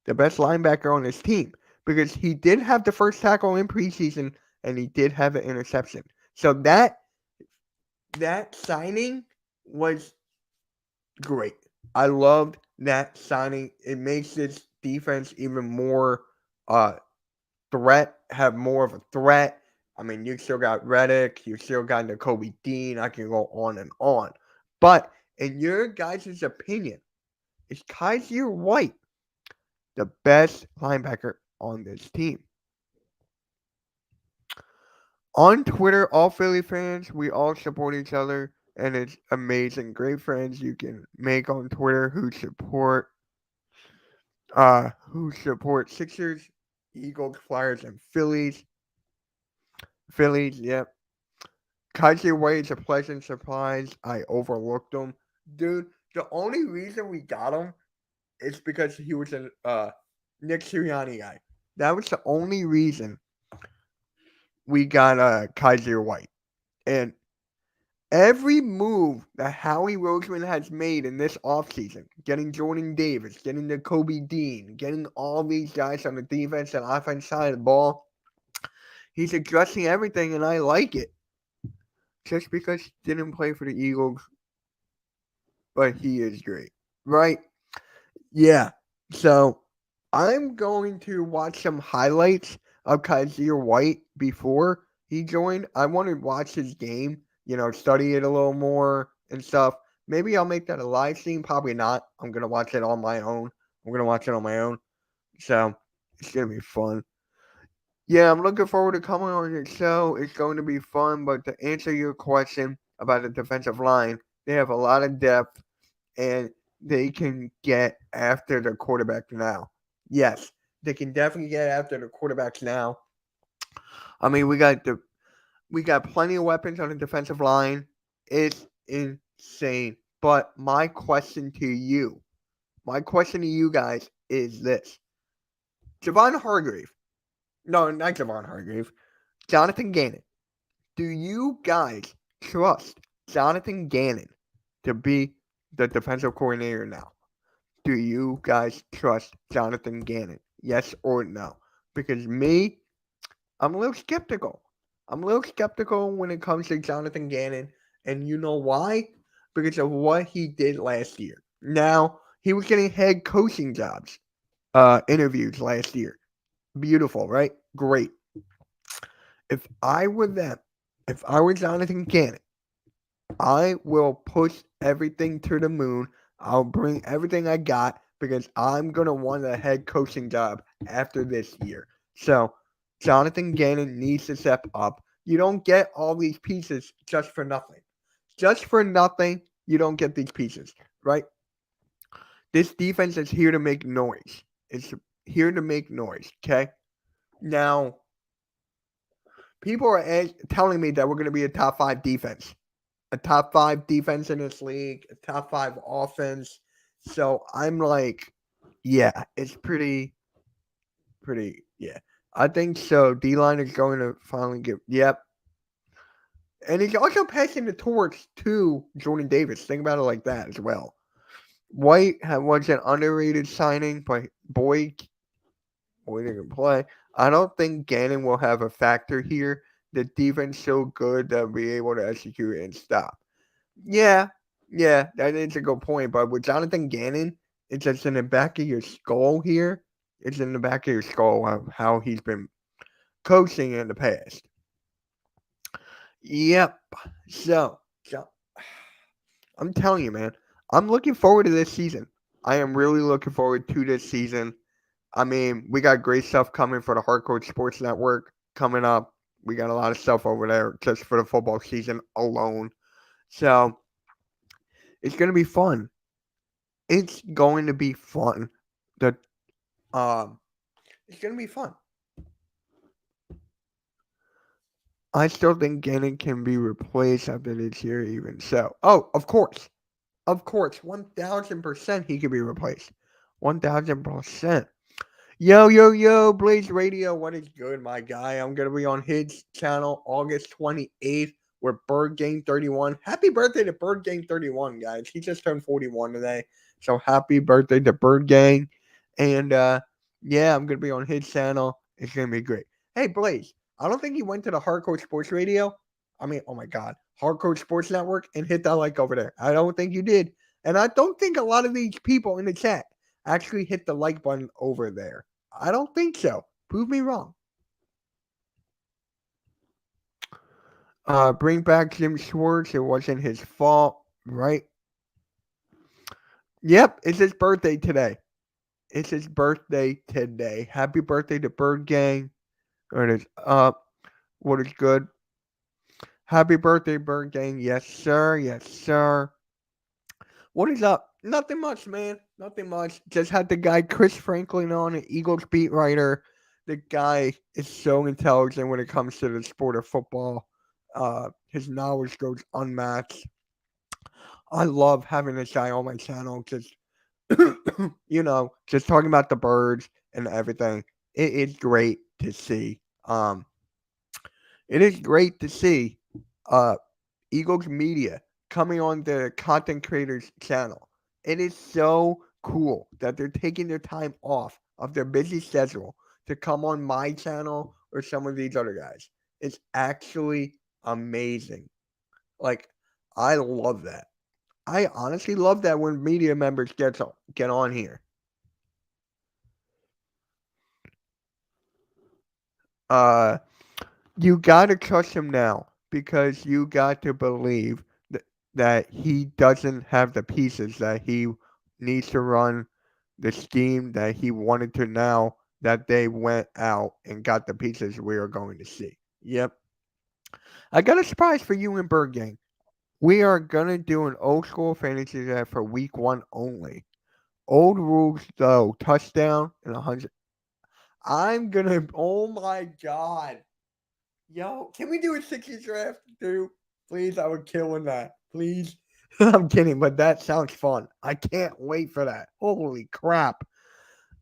the best linebacker on his team? Because he did have the first tackle in preseason and he did have an interception. So that signing was great. I loved that signing, it makes this defense even more have more of a threat. I mean, you still got Reddick, you still got Nakobe Dean. I can go on and on. But in your guys' opinion, is Kaiser White the best linebacker on this team? On Twitter, all Philly fans, we all support each other, and it's amazing. Great friends you can make on Twitter who support Sixers, Eagles, Flyers, and Phillies. Phillies, yep. Kaiser White is a pleasant surprise. I overlooked him. Dude, the only reason we got him is because he was a Nick Sirianni guy. That was the only reason we got Kaiser White. And every move that Howie Roseman has made in this offseason, getting Jordan Davis, getting Nakobe Dean, getting all these guys on the defense and offense side of the ball, he's addressing everything, and I like it. Just because he didn't play for the Eagles, but he is great, right? Yeah. So I'm going to watch some highlights of Kaiser White before he joined. I want to watch his game, study it a little more and stuff. Maybe I'll make that a live stream. Probably not. I'm going to watch it on my own. So it's going to be fun. Yeah, I'm looking forward to coming on your show. It's going to be fun. But to answer your question about the defensive line, they have a lot of depth, and they can get after the quarterback now. Yes, they can definitely get after the quarterbacks now. I mean, we got plenty of weapons on the defensive line. It's insane. But my question to you guys is this. Javon Hargrave. No, not Javon Hargrave. Jonathan Gannon. Do you guys trust Jonathan Gannon to be the defensive coordinator now? Do you guys trust Jonathan Gannon? Yes or no? Because me, I'm a little skeptical. I'm a little skeptical when it comes to Jonathan Gannon. And you know why? Because of what he did last year. Now, he was getting head coaching jobs, interviews last year. Beautiful, right? Great. If I were Jonathan Gannon, I will push everything to the moon. I'll bring everything I got because I'm going to want a head coaching job after this year. So, Jonathan Gannon needs to step up. You don't get all these pieces just for nothing. Just for nothing, you don't get these pieces, right? This defense is here to make noise. It's here to make noise, okay? Now, people are telling me that we're going to be a top 5 defense. A top 5 defense in this league, a top 5 offense. So I'm like, yeah, it's pretty, yeah. I think so. D-line is going to finally yep. And he's also passing the torch to Jordan Davis. Think about it like that as well. White was an underrated signing, but boy didn't play. I don't think Gannon will have a factor here. The defense so good that will be able to execute and stop. Yeah, that is a good point. But with Jonathan Gannon, it's just in the back of your skull here. It's in the back of your skull of how he's been coaching in the past. Yep. So I'm telling you, man, I'm looking forward to this season. I am really looking forward to this season. I mean, we got great stuff coming for the Hardcore Sports Network coming up. We got a lot of stuff over there just for the football season alone. So it's going to be fun. It's going to be fun. It's going to be fun. I still think Gannon can be replaced after this year, even so. Oh, of course. 1,000% he can be replaced. 1,000%. Yo, Blaze Radio. What is good, my guy? I'm going to be on his channel August 28th with Bird Gang 31. Happy birthday to Bird Gang 31, guys. He just turned 41 today. So happy birthday to Bird Gang. And yeah, I'm going to be on his channel. It's going to be great. Hey, Blaze, I don't think he went to the Hardcore Sports Radio. I mean, oh my God. Hardcore Sports Network and hit that like over there. I don't think you did. And I don't think a lot of these people in the chat actually hit the like button over there. I don't think so. Prove me wrong. Bring back Jim Schwartz. It wasn't his fault, right? Yep, it's his birthday today. It's his birthday today. Happy birthday to Bird Gang. There it is. What is good? Happy birthday, Bird Gang. Yes, sir. Yes, sir. What is up? Nothing much, man. Nothing much. Just had the guy Chris Franklin on, an Eagles beat writer. The guy is so intelligent when it comes to the sport of football. His knowledge goes unmatched. I love having this guy on my channel. Just just talking about the birds and everything. It is great to see. It is great to see Eagles Media coming on the content creators channel. It is so cool that they're taking their time off of their busy schedule to come on my channel or some of these other guys. It's actually amazing. Like, I love that. I honestly love that when media members get on here. You got to trust him now because you got to believe that he doesn't have the pieces that he needs to run the scheme that he wanted to now that they went out and got the pieces we are going to see. Yep. I got a surprise for you and Bird Gang. We are going to do an old school fantasy draft for week 1 only. Old rules, though. Touchdown and 100. I'm going to. Oh, my God. Yo, can we do a 60 draft, dude? Please, I would kill in that. Please. I'm kidding, but that sounds fun. I can't wait for that. Holy crap.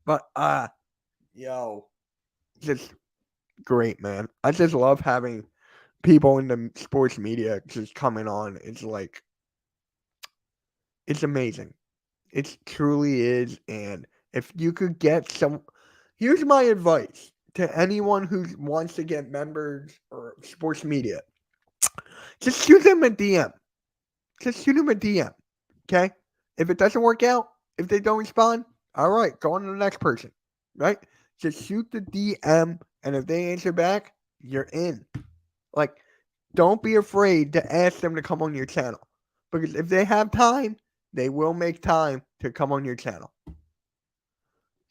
But, just great, man. I just love having people in the sports media just coming on. It's like, it's amazing. It truly is. And if you could get here's my advice to anyone who wants to get members or sports media. Just shoot them a DM. Just shoot them a DM. Okay? If it doesn't work out, if they don't respond, all right, go on to the next person. Right? Just shoot the DM, and if they answer back, you're in. Like, don't be afraid to ask them to come on your channel. Because if they have time, they will make time to come on your channel.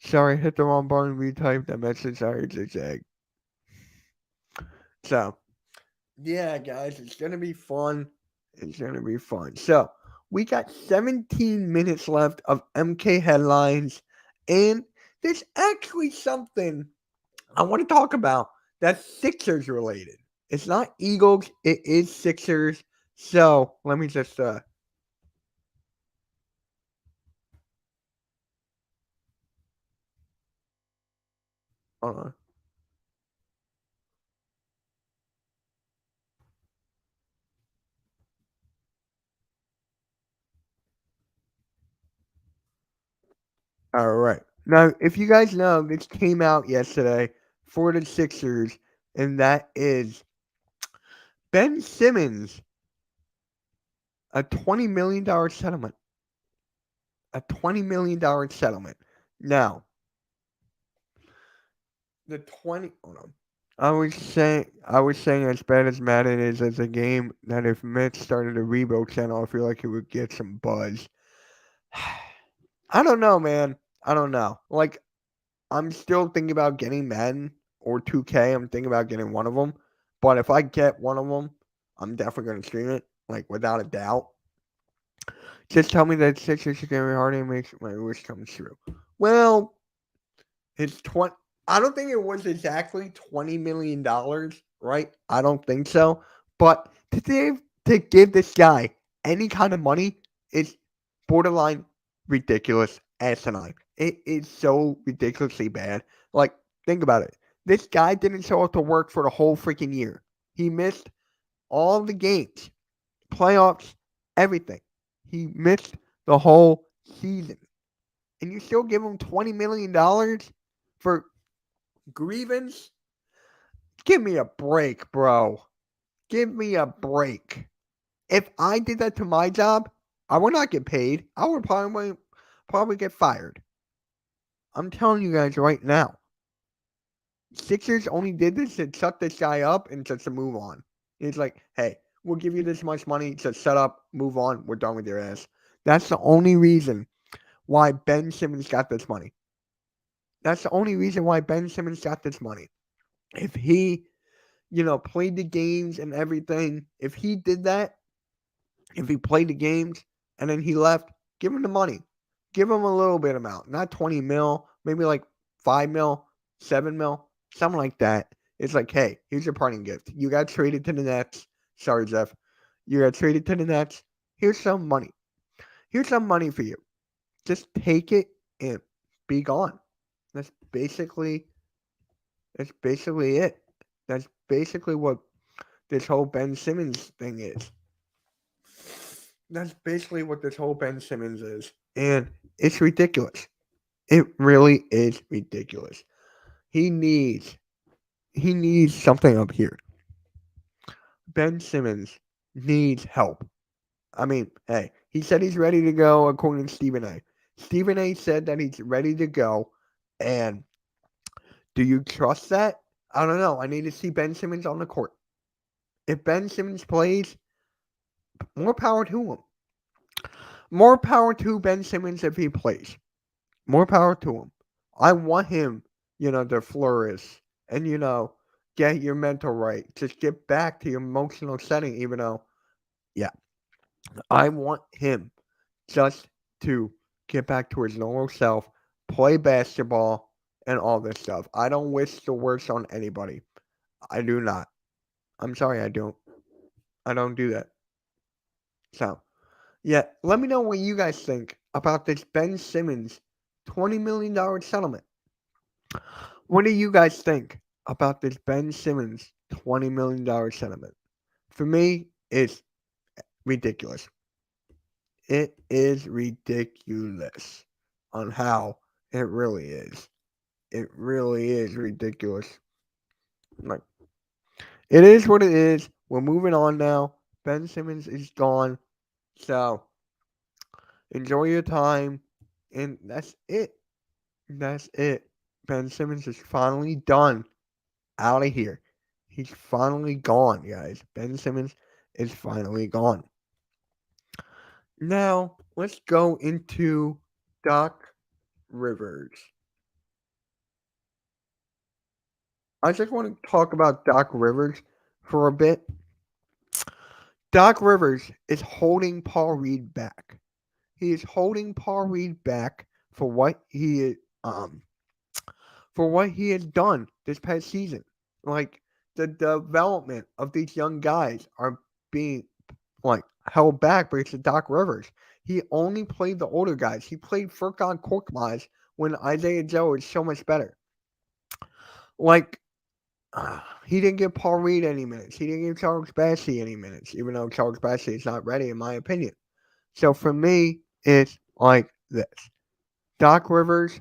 Sorry, hit the wrong button. Retype that message. Sorry, zigzag. So, yeah, guys, it's going to be fun. It's going to be fun. So, we got 17 minutes left of MK headlines. And there's actually something I want to talk about that's Sixers related. It's not Eagles. It is Sixers. So, let me just... hold on. All right. Now, if you guys know, this came out yesterday for the Sixers, and that is Ben Simmons, a $20 million settlement. A $20 million settlement. Now, hold on. I was saying as bad as Madden is as a game, that if Mitch started a rebuild channel, I feel like it would get some buzz. I don't know, man. I don't know. Like, I'm still thinking about getting Madden or 2K. I'm thinking about getting one of them. But if I get one of them, I'm definitely going to stream it, like, without a doubt. Just tell me that Sixers are going to be hard and makes my wish come true. Well, it's 20. I don't think it was exactly $20 million, right? I don't think so. But to give this guy any kind of money is borderline ridiculous, asinine. It is so ridiculously bad. Like, think about it. This guy didn't show up to work for the whole freaking year. He missed all the games, playoffs, everything. He missed the whole season. And you still give him $20 million for grievance? Give me a break, bro. Give me a break. If I did that to my job, I would not get paid. I would probably get fired. I'm telling you guys right now. Sixers only did this to shut this guy up and just to move on. It's like, hey, we'll give you this much money to shut up, move on, we're done with your ass. That's the only reason why Ben Simmons got this money. That's the only reason why Ben Simmons got this money. If he, played the games and everything, if he did that, if he played the games and then he left, give him the money. Give him a little bit amount, not 20 mil, maybe like 5 mil, 7 mil, something like that. It's like, hey, here's your parting gift. You got traded to the Nets. Sorry, Jeff. You got traded to the Nets. Here's some money. Here's some money for you. Just take it and be gone. That's basically it. That's basically what this whole Ben Simmons thing is. That's basically what this whole Ben Simmons is. And it's ridiculous. It really is ridiculous. He needs something up here. Ben Simmons needs help. I mean, hey, he said he's ready to go according to Stephen A. Stephen A said that he's ready to go. And do you trust that? I don't know. I need to see Ben Simmons on the court. If Ben Simmons plays, more power to him. More power to Ben Simmons if he plays. More power to him. I want him, to flourish and, get your mental right. Just get back to your emotional setting, even though, yeah, I want him just to get back to his normal self, play basketball, and all this stuff. I don't wish the worst on anybody. I do not. I'm sorry, I don't. I don't do that. So, yeah, let me know what you guys think about this Ben Simmons $20 million settlement. What do you guys think about this Ben Simmons $20 million settlement? For me, it's ridiculous. It is ridiculous on how it really is. It really is ridiculous. Like, it is what it is. We're moving on now. Ben Simmons is gone. So, enjoy your time. And that's it. That's it. Ben Simmons is finally done. Out of here. He's finally gone, guys. Ben Simmons is finally gone. Now, let's go into Doc Rivers. I just want to talk about Doc Rivers for a bit. Doc Rivers is holding Paul Reed back. He is holding Paul Reed back for what he has done this past season. Like, the development of these young guys are being held back because of Doc Rivers. He only played the older guys. He played Furkan Korkmaz when Isaiah Joe is so much better. He didn't give Paul Reed any minutes. He didn't give Charles Bassey any minutes, even though Charles Bassey is not ready, in my opinion. So for me, it's like this. Doc Rivers,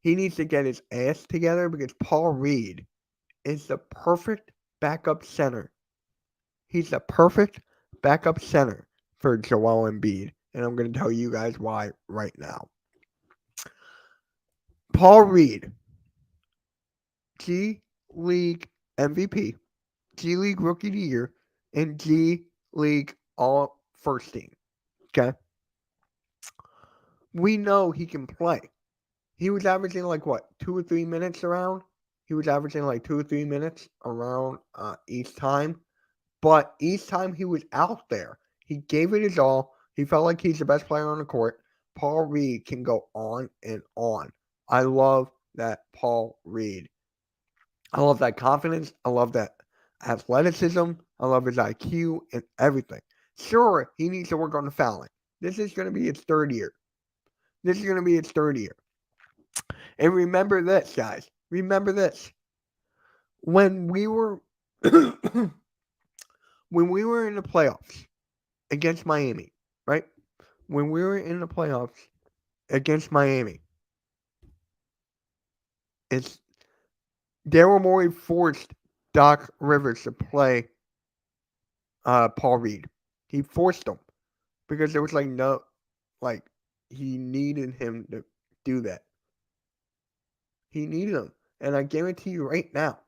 he needs to get his ass together because Paul Reed is the perfect backup center. He's the perfect backup center for Joel Embiid. And I'm going to tell you guys why right now. Paul Reed, G League MVP, G League Rookie of the Year, and G League All First Team. Okay? We know he can play. He was averaging 2 or 3 minutes around. He was averaging 2 or 3 minutes around each time. But each time he was out there, he gave it his all. He felt like he's the best player on the court. Paul Reed can go on and on. I love that Paul Reed. I love that confidence. I love that athleticism. I love his IQ and everything. Sure, he needs to work on the fouling. This is going to be his third year. And remember this, guys. Remember this. When we were in the playoffs against Miami, right? When we were in the playoffs against Miami, Daryl Morey forced Doc Rivers to play Paul Reed. He forced him. because there was no, he needed him to do that. He needed him. And I guarantee you right now,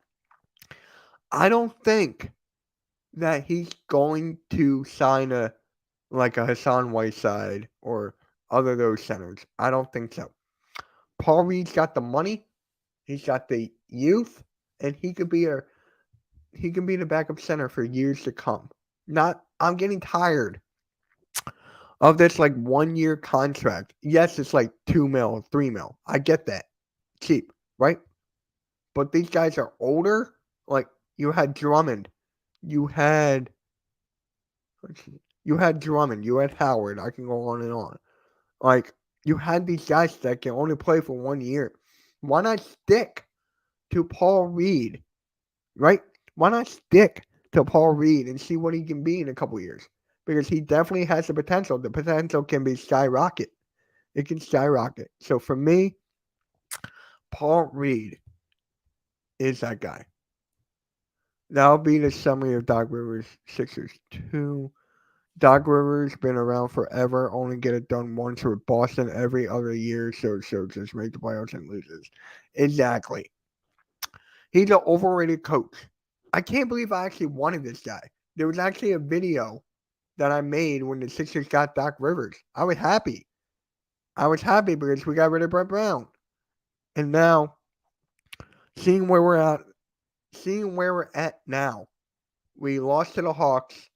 I don't think that he's going to sign a Hassan Whiteside or other those centers. I don't think so. Paul Reed's got the money, he's got the youth, and he could be the backup center for years to come. I'm getting tired of this 1 year contract. Yes, it's $2 million, $3 million. I get that. Cheap, right? But these guys are older. You had Drummond. You had Drummond. You had Howard. I can go on and on. You had these guys that can only play for 1 year. Why not stick to Paul Reed, right? Why not stick to Paul Reed and see what he can be in a couple years? Because he definitely has the potential. The potential can be skyrocket. It can skyrocket. So for me, Paul Reed is that guy. That'll be the summary of Doc Rivers Sixers 2. Doc Rivers been around forever, only get it done once with Boston every other year, so just make the playoffs and loses. Exactly. He's an overrated coach. I can't believe I actually wanted this guy. There was actually a video that I made when the Sixers got Doc Rivers. I was happy. Because we got rid of Brett Brown. And now, seeing where we're at now, we lost to the Hawks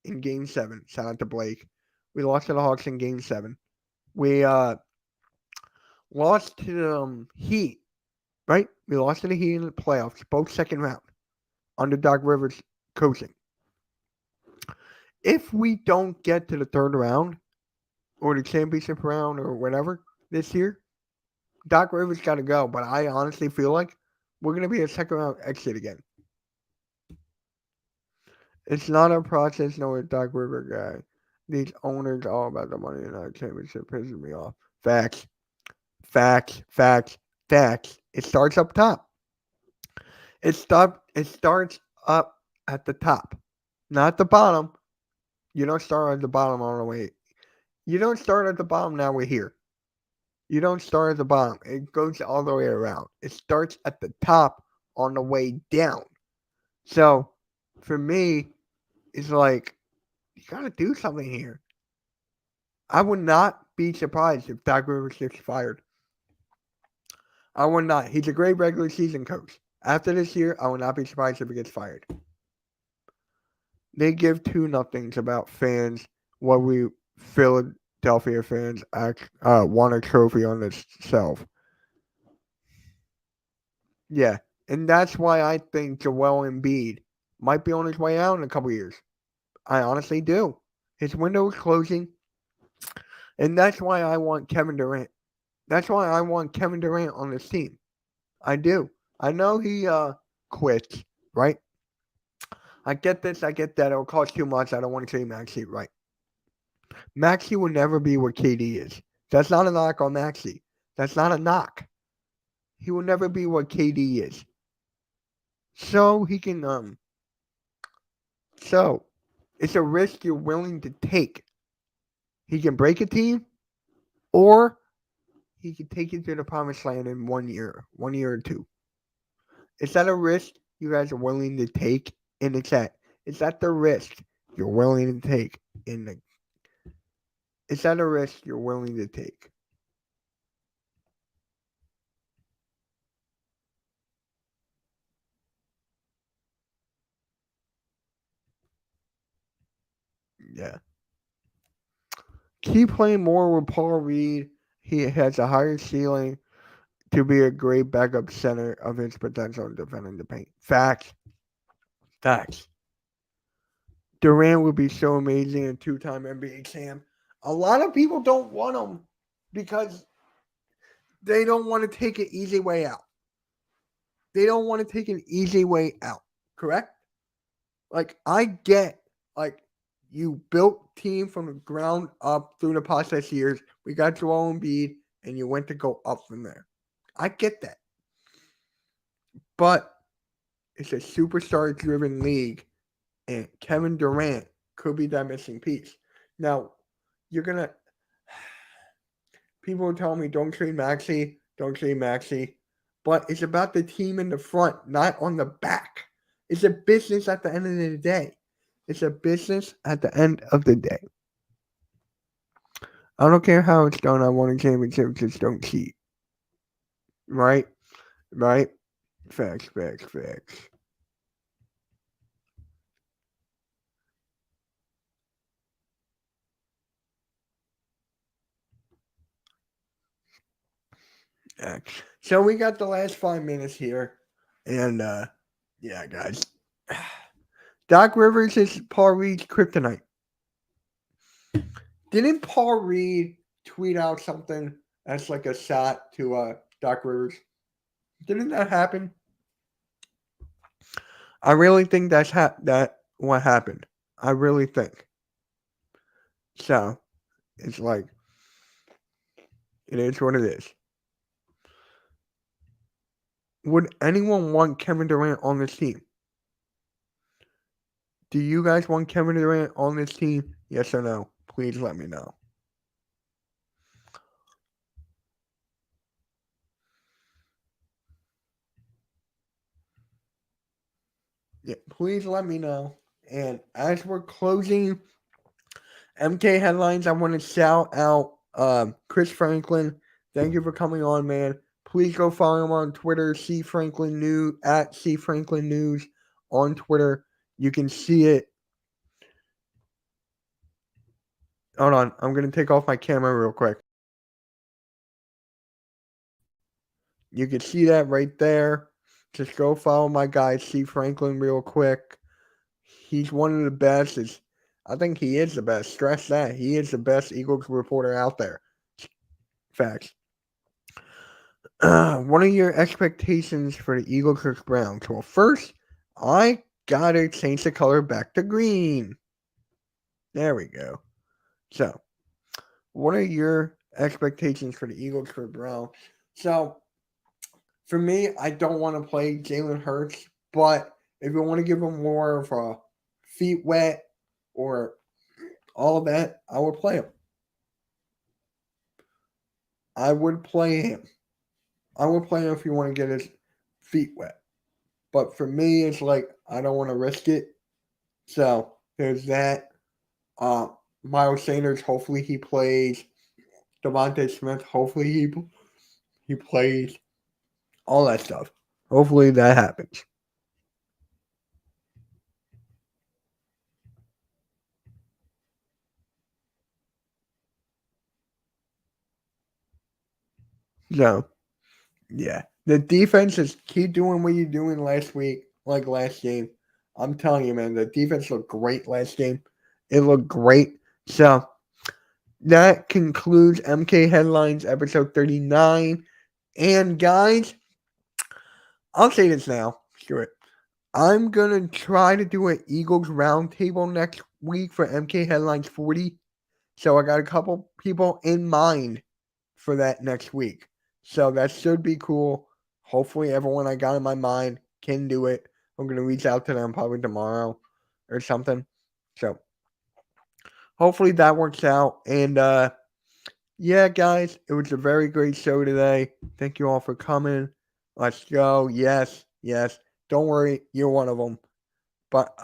in Game 7. Shout out to Blake. We lost to the Hawks in Game 7. We lost to the Heat, right? We lost to the Heat in the playoffs, both second round, under Doc Rivers coaching. If we don't get to the third round or the championship round or whatever this year, Doc Rivers got to go. But I honestly feel like we're going to be a second round exit again. It's not a process, no, a Doc River guy. These owners all about the money and our championship pisses me off. Facts. It starts up top. It starts up at the top, not the bottom. You don't start at the bottom all the way. You don't start at the bottom, now we're here. You don't start at the bottom. It goes all the way around. It starts at the top on the way down. So, for me, it's you got to do something here. I would not be surprised if Doc Rivers gets fired. I would not. He's a great regular season coach. After this year, I would not be surprised if he gets fired. They give 2-0 about fans. What we Philadelphia fans want a trophy on themselves. Yeah, and that's why I think Joel Embiid might be on his way out in a couple years. I honestly do. His window is closing, and that's why I want Kevin Durant. That's why I want Kevin Durant on this team. I do. I know he quits, right? I get this. I get that. It'll cost too much. I don't want to say Maxey, right? Maxey will never be what KD is. That's not a knock on Maxey. That's not a knock. He will never be what KD is. So he can So it's a risk you're willing to take. He can break a team, or he can take it to the promised land in 1 year or two. Is that a risk you guys are willing to take in the chat? Is that the risk you're willing to take is that a risk you're willing to take? Yeah. Keep playing more with Paul Reed. He has a higher ceiling to be a great backup center of his potential in defending the paint. Facts. Durant would be so amazing, a 2-time NBA champ. A lot of people don't want him because they don't want to take an easy way out. Correct? I get, you built team from the ground up through the process years. We got Joel Embiid, and you went to go up from there. I get that. But it's a superstar-driven league, and Kevin Durant could be that missing piece. Now, you're gonna. People tell me don't trade Maxey, don't trade Maxey, but it's about the team in the front, not on the back. It's a business at the end of the day. It's a business at the end of the day. I don't care how it's done. I want a championship. Just don't cheat. Right? Right? Facts, facts, facts. Facts. So we got the last 5 minutes here. And yeah, guys. Doc Rivers is Paul Reed's kryptonite. Didn't Paul Reed tweet out something as like a shot to Doc Rivers? Didn't that happen? I really think that's that what happened. I really think. So it's like it is what it is. Would anyone want Kevin Durant on this team? Do you guys want Kevin Durant on this team? Yes or no? Please let me know. Yeah, please let me know. And as we're closing MK headlines, I want to shout out Chris Franklin. Thank you for coming on, man. Please go follow him on Twitter, C Franklin News at C Franklin News on Twitter. You can see it. Hold on, I'm gonna take off my camera real quick. You can see that right there. Just go follow my guy C Franklin real quick. He's one of the best. I think he is the best. Stress that. He is the best Eagles reporter out there. Facts. What are your expectations for the Eagles versus Browns? Well, first, I gotta change the color back to green. There we go. So, what are your expectations for the Eagles versus Browns? So, for me, I don't want to play Jalen Hurts, but if you want to give him more of a feet wet or all of that, I would play him. I would play him. I would play him if you want to get his feet wet. But for me, it's like I don't want to risk it. So there's that. Miles Sanders, hopefully he plays. Devontae Smith, hopefully he plays. All that stuff. Hopefully that happens. So yeah, the defense is keep doing what you're doing last week, like last game. I'm telling you, man, the defense looked great last game. It looked great. So that concludes MK Headlines episode 39. And guys, I'll say this now. Screw it. I'm going to try to do an Eagles roundtable next week for MK Headlines 40. So I got a couple people in mind for that next week. So that should be cool. Hopefully everyone I got in my mind can do it. I'm going to reach out to them probably tomorrow or something. So hopefully that works out. And yeah, guys, it was a very great show today. Thank you all for coming. Let's go. Yes, yes. Don't worry, you're one of them. But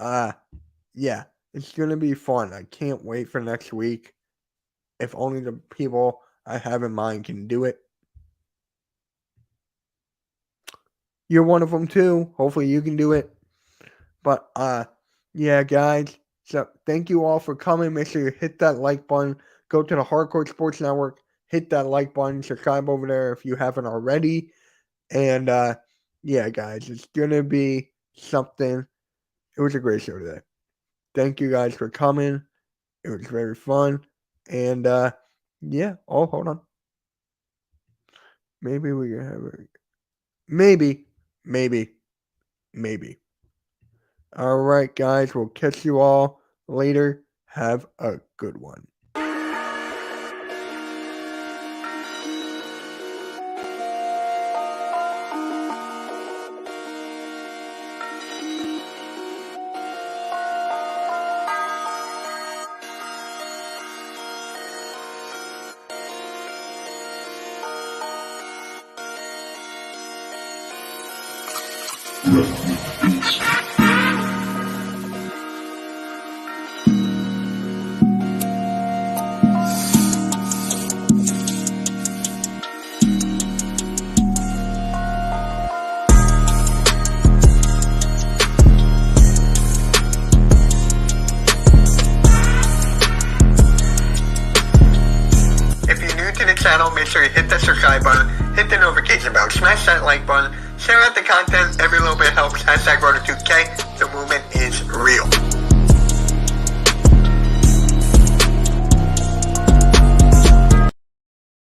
yeah, it's gonna be fun. I can't wait for next week. If only the people I have in mind can do it. You're one of them too. Hopefully you can do it. But yeah, guys. So thank you all for coming. Make sure you hit that like button. Go to the Hardcore Sports Network. Hit that like button. Subscribe over there if you haven't already. And yeah, guys, it's gonna be something. It was a great show today. Thank you guys for coming. It was very fun. And yeah. Oh, hold on. Maybe we can have it. Maybe. All right, guys. We'll catch you all later. Have a good one. If you're new to the channel, make sure you hit that subscribe button, hit the notification bell, smash that like button, share out the content. Every little bit helps. #Road to 2K. The movement is real.